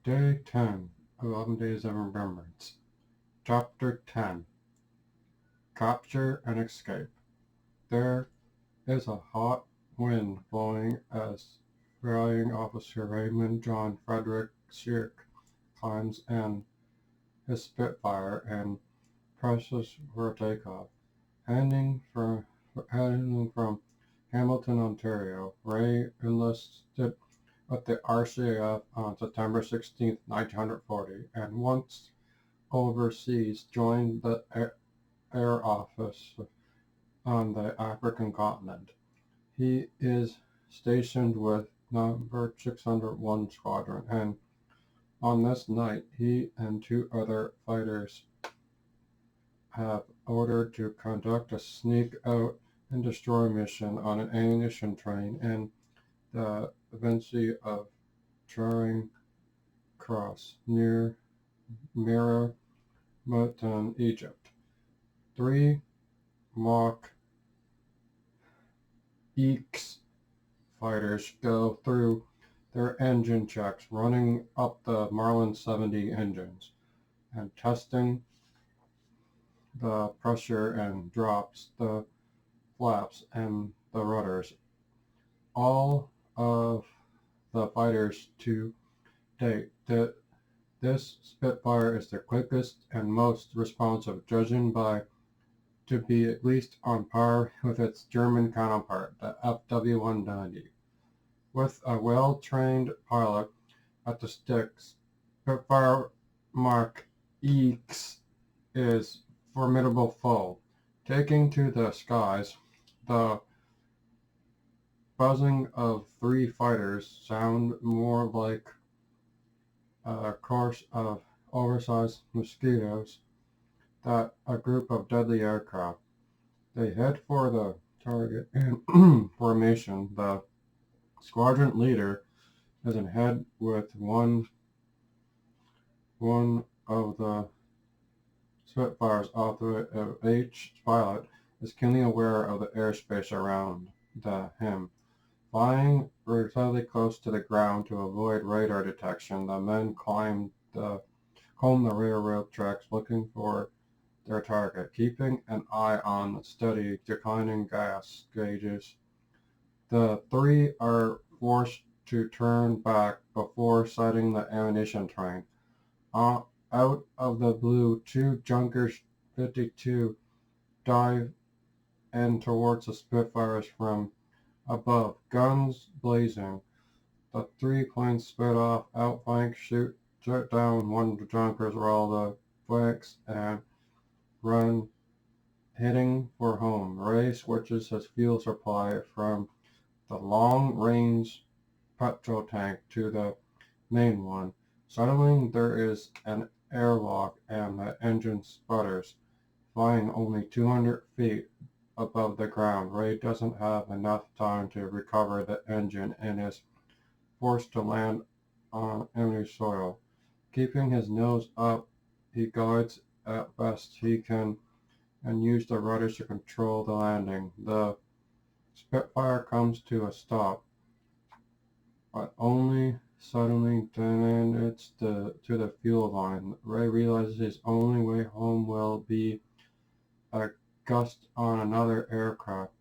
Day 10, 11 Days of Remembrance. Chapter 10, Capture and Escape. There is a hot wind blowing as Flying Officer Raymond John Frederick Shirk climbs in his Spitfire and presses for takeoff. Heading from Hamilton, Ontario, Ray enlisted with the RCAF on September 16, 1940, and once overseas joined the Air Office on the African continent. He is stationed with Number 601 Squadron, and on this night he and two other fighters have ordered to conduct a sneak out and destroy mission on an ammunition train in the vicinity of Charing Cross near Maramotan, Egypt. Three mock Eeks fighters go through their engine checks, running up the Marlin 70 engines and testing the pressure and drops the flaps and the rudders. All of the fighters to date, this Spitfire is the quickest and most responsive, judging by to be at least on par with its German counterpart, the FW-190. With a well-trained pilot at the sticks, Spitfire Mark X is formidable foe. Taking to the skies, the buzzing of three fighters sound more like a chorus of oversized mosquitoes than a group of deadly aircraft. They head for the target in formation. The squadron leader is ahead with one of the Spitfires, although each pilot is keenly aware of the airspace around him. Flying relatively close to the ground to avoid radar detection, the men comb the railroad tracks looking for their target, keeping an eye on steady declining gas gauges. The three are forced to turn back before sighting the ammunition train. Out of the blue, two Junkers 52 dive in towards the Spitfires from above, guns blazing. The three planes split off, outflank, shoot down one of the Junkers while the flanks and run, heading for home. Ray switches his fuel supply from the long-range petrol tank to the main one. Suddenly there is an airlock and the engine sputters, flying only 200 feet above the ground. Ray doesn't have enough time to recover the engine and is forced to land on enemy soil. Keeping his nose up, he guides as best he can and uses the rudders to control the landing. The Spitfire comes to a stop, but only suddenly then it's to the fuel line. Ray realizes his only way home will be a gust on another aircraft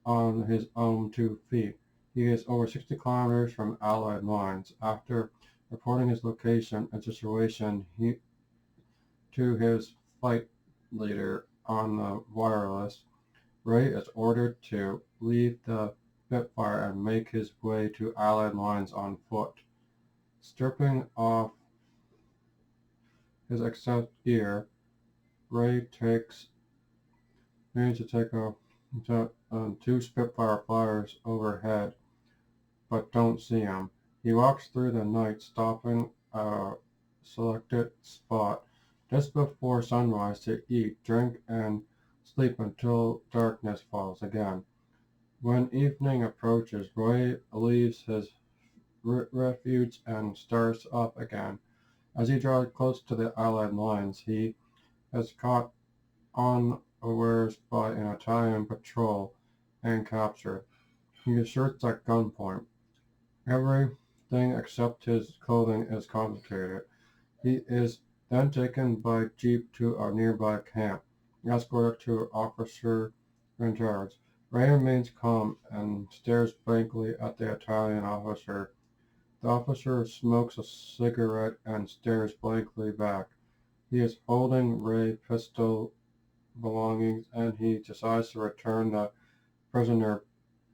on his own 2 feet. He is over 60 kilometers from Allied lines. After reporting his location and situation to his flight leader on the wireless, Ray is ordered to leave the Spitfire and make his way to Allied lines on foot. Stripping off his except ear, Ray manages to take off two Spitfire flyers overhead, but don't see him. He walks through the night, stopping a selected spot just before sunrise to eat, drink, and sleep until darkness falls again. When evening approaches, Roy leaves his refuge and starts up again. As he draws close to the Allied lines, he is caught unawares by an Italian patrol and captured. He is shot at gunpoint. Every Everything except his clothing is confiscated. He is then taken by jeep to a nearby camp, escorted to officer in charge. Ray remains calm and stares blankly at the Italian officer. The officer smokes a cigarette and stares blankly back. He is holding Ray's pistol belongings and he decides to return the prisoner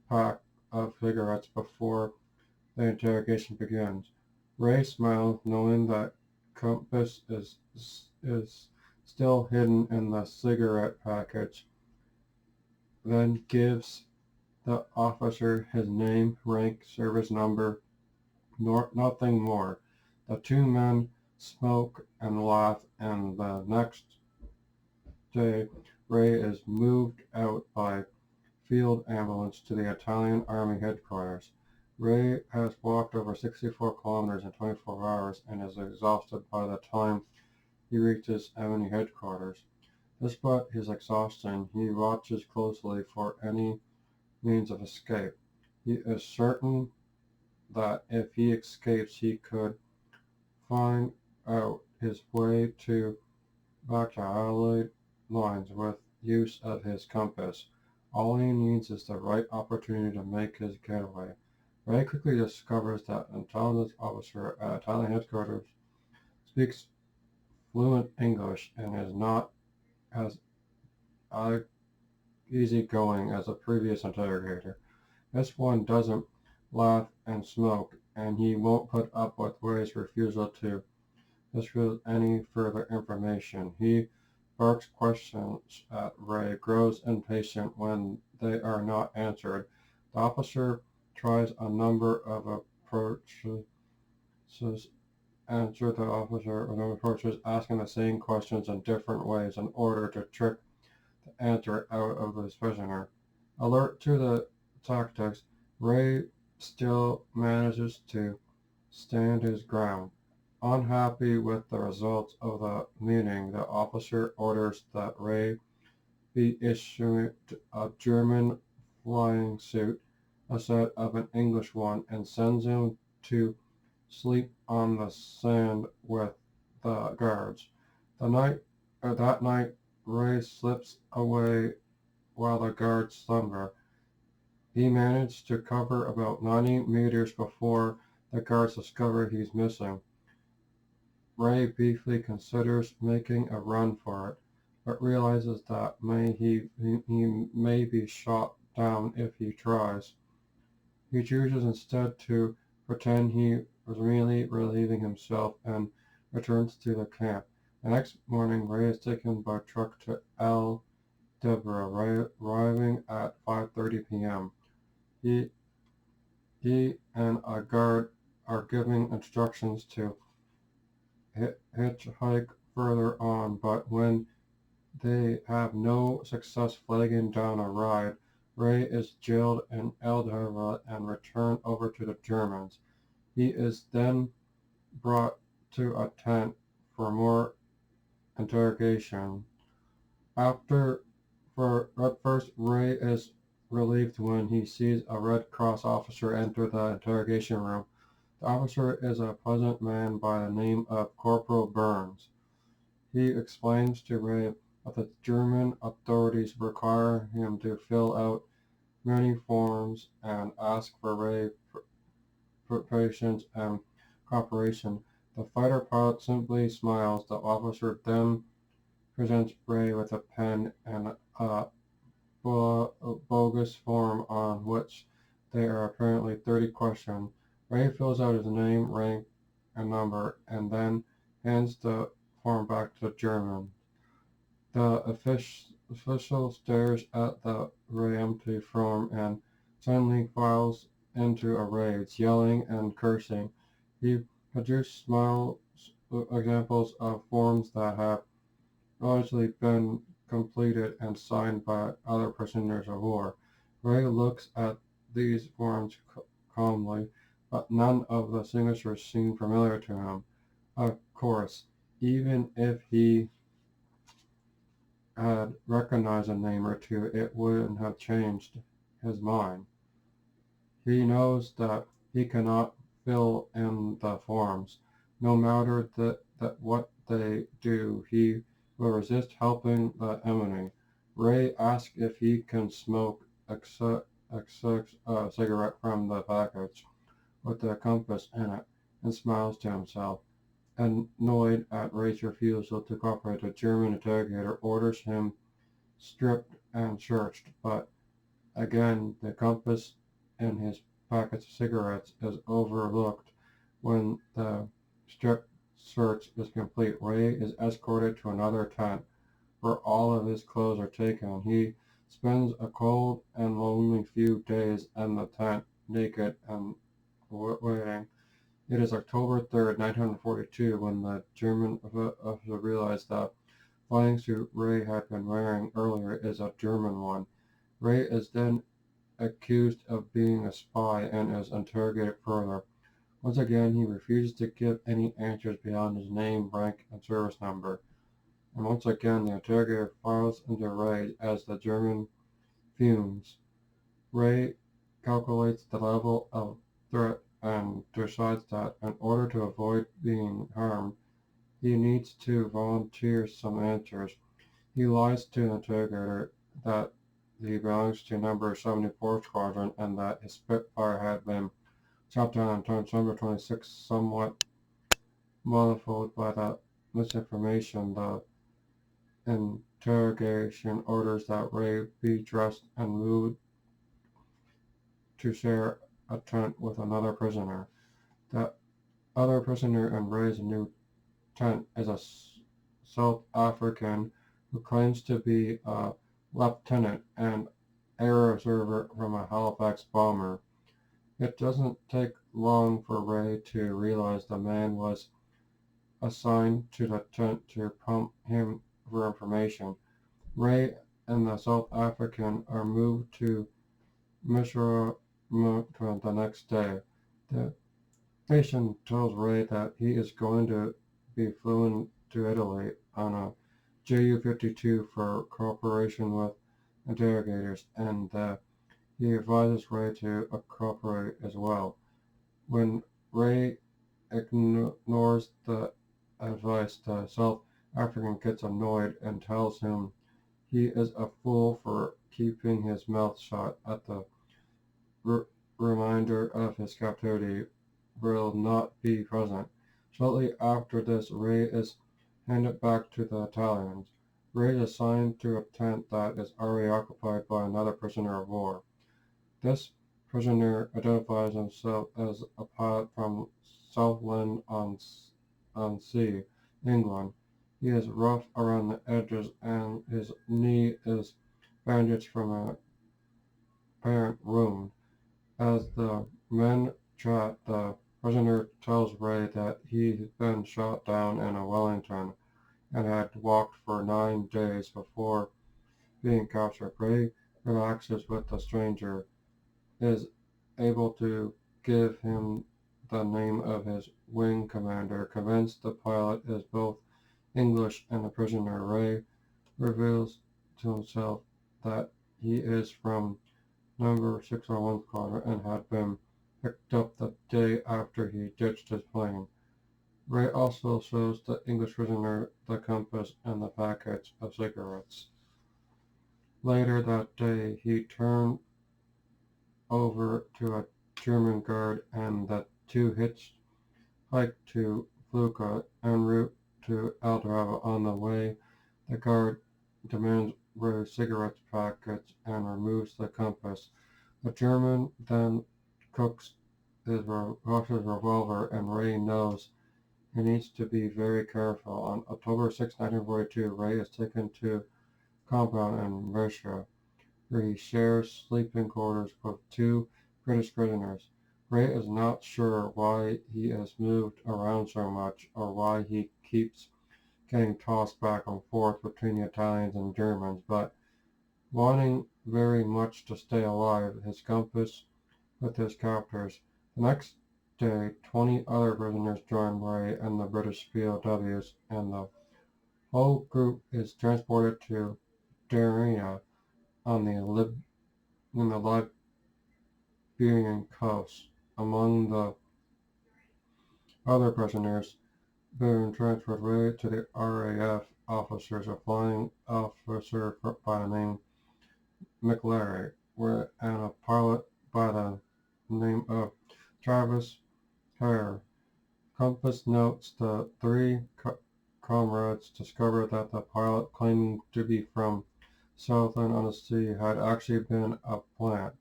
pack of cigarettes before the interrogation begins. Ray smiles, knowing that compass is still hidden in the cigarette package, then gives the officer his name, rank, service number, nor nothing more. The two men smoke and laugh, and the next day Ray is moved out by field ambulance to the Italian Army headquarters. Ray has walked over 64 kilometers in 24 hours and is exhausted by the time he reaches enemy headquarters. Despite his exhaustion, he watches closely for any means of escape. He is certain that if he escapes, he could find out his way back to Allied lines with use of his compass. All he needs is the right opportunity to make his getaway. Ray quickly discovers that an intelligence officer at Italian headquarters speaks fluent English and is not as easygoing as the previous interrogator. This one doesn't laugh and smoke, and he won't put up with Ray's refusal to disclose any further information. He barks questions at Ray, grows impatient when they are not answered. The officer tries a number of approaches, asking the same questions in different ways in order to trick the answer out of the prisoner. Alert to the tactics, Ray still manages to stand his ground. Unhappy with the results of the meeting, the officer orders that Ray be issued a German flying suit instead of an English one and sends him to sleep on the sand with the guards. That night, Ray slips away while the guards slumber. He managed to cover about 90 meters before the guards discover he's missing. Ray briefly considers making a run for it, but realizes that he may be shot down if he tries. He chooses instead to pretend he was really relieving himself and returns to the camp. The next morning, Ray is taken by truck to El Debra, arriving at 5:30 p.m. He and a guard are giving instructions to hitchhike further on, but when they have no success flagging down a ride, Ray is jailed in El Debra and returned over to the Germans. He is then brought to a tent for more interrogation. At first, Ray is relieved when he sees a Red Cross officer enter the interrogation room. The officer is a pleasant man by the name of Corporal Burns. He explains to Ray that the German authorities require him to fill out many forms and ask for Ray for patience and cooperation. The fighter pilot simply smiles. The officer then presents Ray with a pen and a bogus form on which there are apparently 30 questions. Ray fills out his name, rank, and number, and then hands the form back to the German. The official stares at the empty form and suddenly files into a rage, yelling and cursing. He produces small examples of forms that have largely been completed and signed by other prisoners of war. Ray looks at these forms calmly, but none of the signatures seem familiar to him. Of course, even if he had recognized a name or two, it wouldn't have changed his mind. He knows that he cannot fill in the forms. No matter that what they do, he will resist helping the enemy. Ray asks if he can smoke a cigarette from the package with the compass in it and smiles to himself. Annoyed at Ray's refusal to cooperate, the German interrogator orders him stripped and searched, but again the compass in his packets of cigarettes is overlooked. When the strip search is complete, Ray is escorted to another tent where all of his clothes are taken. He spends a cold and lonely few days in the tent, naked and waiting. It is October 3rd, 1942, when the German officer realized that flying suit Ray had been wearing earlier is a German one. Ray is then accused of being a spy and is interrogated further. Once again, he refuses to give any answers beyond his name, rank, and service number. And once again, the interrogator files into Ray as the German fumes. Ray calculates the level of threat and decides that in order to avoid being harmed, he needs to volunteer some answers. He lies to the interrogator that he belongs to number 74 Squadron and that his Spitfire had been shot down on December 26th, somewhat mollified by that misinformation. The interrogation orders that Ray be dressed and moved to share a tent with another prisoner. The other prisoner in Ray's new tent is a South African who claims to be a lieutenant and air observer from a Halifax bomber. It doesn't take long for Ray to realize the man was assigned to the tent to pump him for information. Ray and the South African are moved to Mishra the next day. The patient tells Ray that he is going to be flown to Italy on a Ju-52 for cooperation with interrogators, and he advises Ray to cooperate as well. When Ray ignores the advice, the South African gets annoyed and tells him he is a fool for keeping his mouth shut. At the reminder of his captivity will not be present. Shortly after this, Ray is handed back to the Italians. Ray is assigned to a tent that is already occupied by another prisoner of war. This prisoner identifies himself as a pilot from Southland-on-Sea, England. He is rough around the edges and his knee is bandaged from a apparent wound. As the men chat, the prisoner tells Ray that he had been shot down in a Wellington and had walked for 9 days before being captured. Ray relaxes with the stranger, is able to give him the name of his wing commander. Convinced the pilot is both English and a prisoner, Ray reveals to himself that he is from number 601 Squadron and had been picked up the day after he ditched his plane. Ray also shows the English prisoner the compass and the packets of cigarettes. Later that day, he turned over to a German guard and the two hitchhiked to Fluka en route to El Dorado. On the way, the guard demands Ray's cigarette packets and removes the compass. The German then cocks his revolver, and Ray knows he needs to be very careful. On October 6, 1942, Ray is taken to compound in Russia, where he shares sleeping quarters with two British prisoners. Ray is not sure why he is moved around so much or why he keeps getting tossed back and forth between the Italians and Germans, but wanting very much to stay alive, his compass with his captors. The next day, 20 other prisoners join Ray and the British POWs, and the whole group is transported to Darina on the Liberian coast. Among the Other prisoners being transferred Ray to the RAF officers. A flying officer by the name McLary and a pilot by the name of Travis Hare. Compass notes the three comrades discovered that the pilot, claiming to be from Southern-on-Sea, had actually been a plant.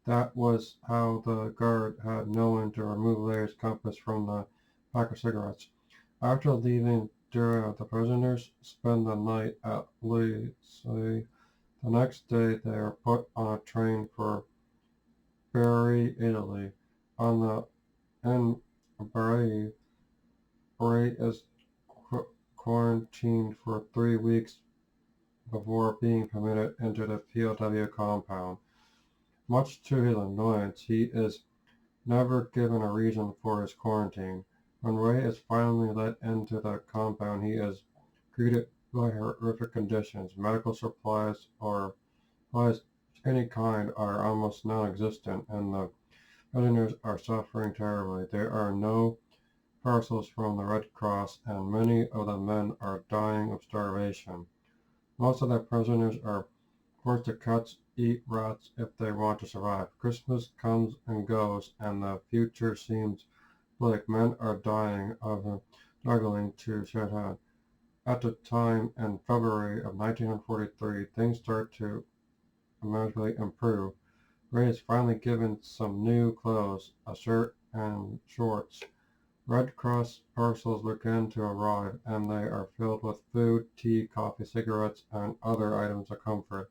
That was how the guard had known to remove Larry's compass from the pack of cigarettes. After leaving Dura, the prisoners spend the night at Lisi. The next day they are put on a train for Bari, Italy. On the in Bari, Ray is quarantined for 3 weeks before being permitted into the POW compound. Much to his annoyance, he is never given a reason for his quarantine. When Ray is finally let into the compound, he is greeted by horrific conditions. Medical supplies or supplies of any kind are almost non-existent, and the prisoners are suffering terribly. There are no parcels from the Red Cross, and many of the men are dying of starvation. Most of the prisoners are forced to cut, eat rats if they want to survive. Christmas comes and goes, and the future seems bleak. Men are dying of struggling to shed out. At the time, in February of 1943, things start to immensely improve. Ray is finally given some new clothes, a shirt and shorts. Red Cross parcels begin to arrive, and they are filled with food, tea, coffee, cigarettes, and other items of comfort.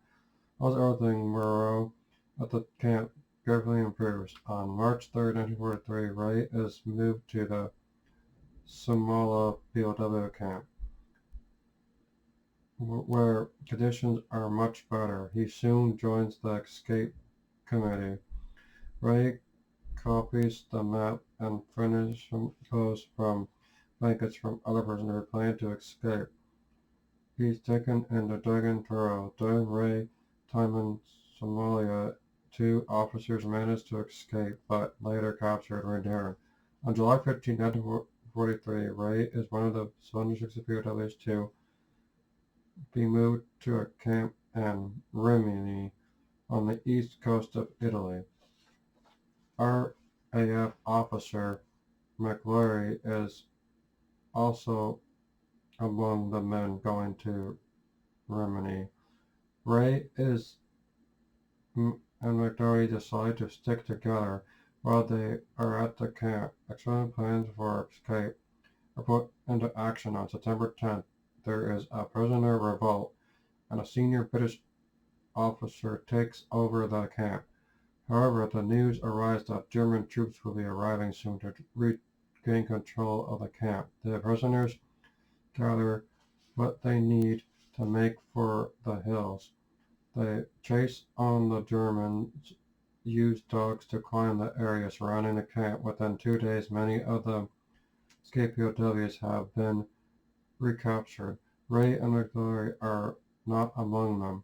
As everything morale at the camp gradually improves. On March 3, 1943, Ray is moved to the Samala POW camp, where conditions are much better. He soon joins the escape committee. Ray copies the map and furnishes clothes from blankets from other prisoners who plan to escape. He's taken into Dagan Taro. During Ray time in Somalia, two officers managed to escape, but later captured and returned. On July 15, 1943, Ray is one of the 760 POWs to be moved to a camp in Rimini on the east coast of Italy. RAF officer McLary is also among the men going to Rimini. Ray is and McDowell decide to stick together while they are at the camp. Excellent plans for escape are put into action. On September 10th, there is a prisoner revolt, and a senior British officer takes over the camp. However, the news arrives that German troops will be arriving soon to regain control of the camp. The prisoners gather what they need to make for the hills. They chase on the Germans, use dogs to climb the area surrounding the camp. Within 2 days, many of the escaped POWs have been recaptured. Ray and McLaury are not among them.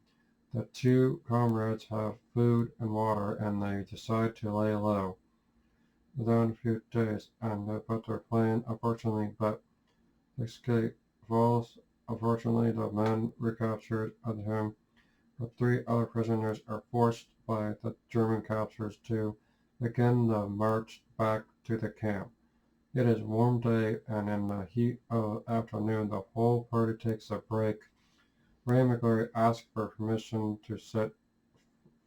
The two comrades have food and water, and they decide to lay low. Within a few days, and they put their plan, unfortunately, but escape falls. Unfortunately, the men recaptured him. The three other prisoners are forced by the German captors to begin the march back to the camp. It is a warm day, and in the heat of the afternoon, the whole party takes a break. Ray and McLaury ask for permission to sit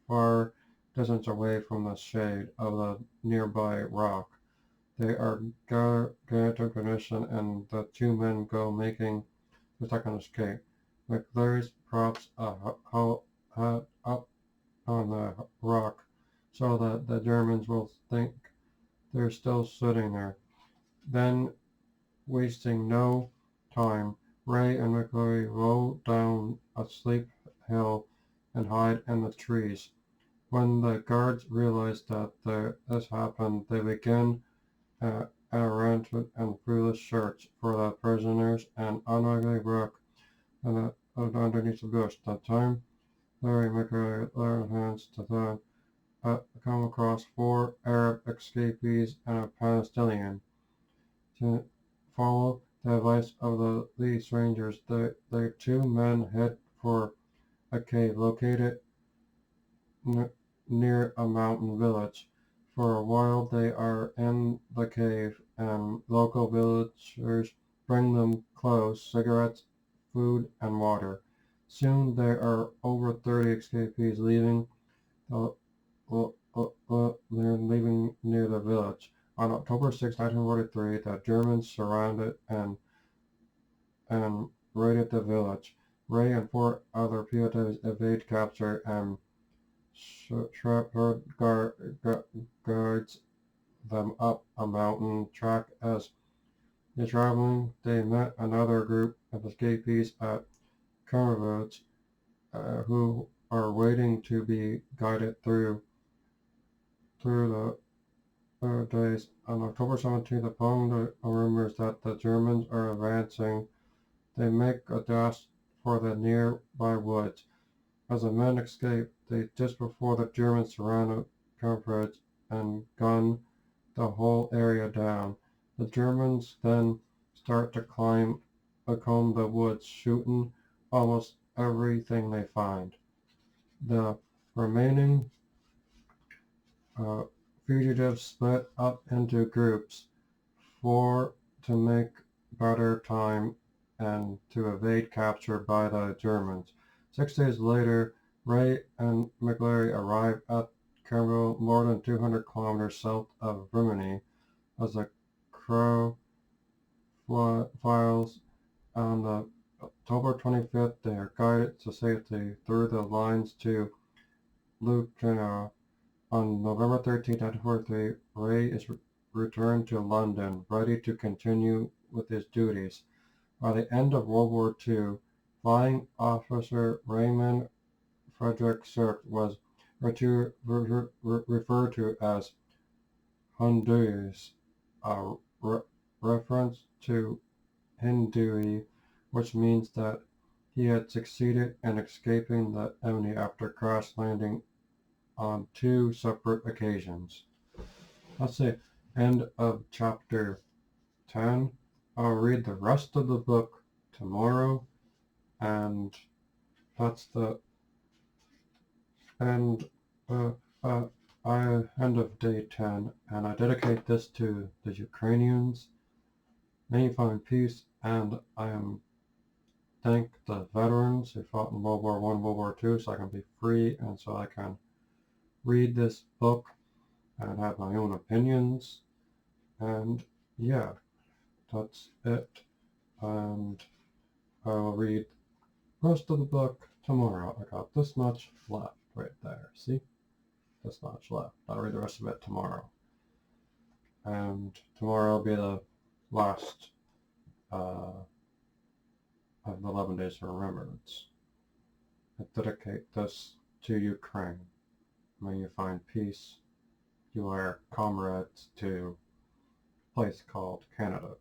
far distance away from the shade of the nearby rock. They are granted permission, and the two men go making the second escape. McLaury props a hut up on the rock so that the Germans will think they're still sitting there. Then, wasting no time, Ray and McLaury roll down a steep hill and hide in the trees. When the guards realize that this happened, they begin a rampant and foolish search for the prisoners and unlikely brook underneath the bush. The time Larry McRae learned hands to come across four Arab escapees and a Palestinian. To follow the advice of the strangers, the two men head for a cave located near a mountain village. For a while they are in the cave, and local villagers bring them clothes, cigarettes, food, and water. Soon there are over 30 escapees the, they're leaving near the village. On October 6, 1943, the Germans surrounded and raided the village. Ray and four other fugitives evade capture, and Shepherd guides them up a mountain track. As they're traveling, they met another group of escapees at Kermit, who are waiting to be guided through the days. On October 17th, upon the rumors that the Germans are advancing, they make a dash for the nearby woods. As the men escape, just before the Germans surround Cambridge and gun the whole area down. The Germans then start to comb the woods, shooting almost everything they find. The remaining uh, fugitives split up into groups, four to make better time and to evade capture by the Germans. 6 days later, Ray and McLary arrive at Campbell, more than 200 kilometers south of Rimini. As the crow flies on the October 25th, they are guided to safety through the lines to Lucena. On November 13, 1943, Ray is returned to London, ready to continue with his duties. By the end of World War II, Flying Officer Raymond Frederick Cirque was referred to as Hunduis, a reference to Hindui, which means that he had succeeded in escaping the enemy after crash landing on two separate occasions. That's the end of chapter 10. I'll read the rest of the book tomorrow, and that's the end, uh, uh, end of day 10, and I dedicate this to the Ukrainians. May you find peace, and I am thank the veterans who fought in World War I, World War II, so I can be free and so I can read this book and have my own opinions. And yeah, that's it. And I will read the rest of the book tomorrow. I got this much left right there. See? This much left. I'll read the rest of it tomorrow. And tomorrow will be the last of the 11 days of remembrance. I dedicate this to Ukraine. May you find peace. You are comrades to a place called Canada.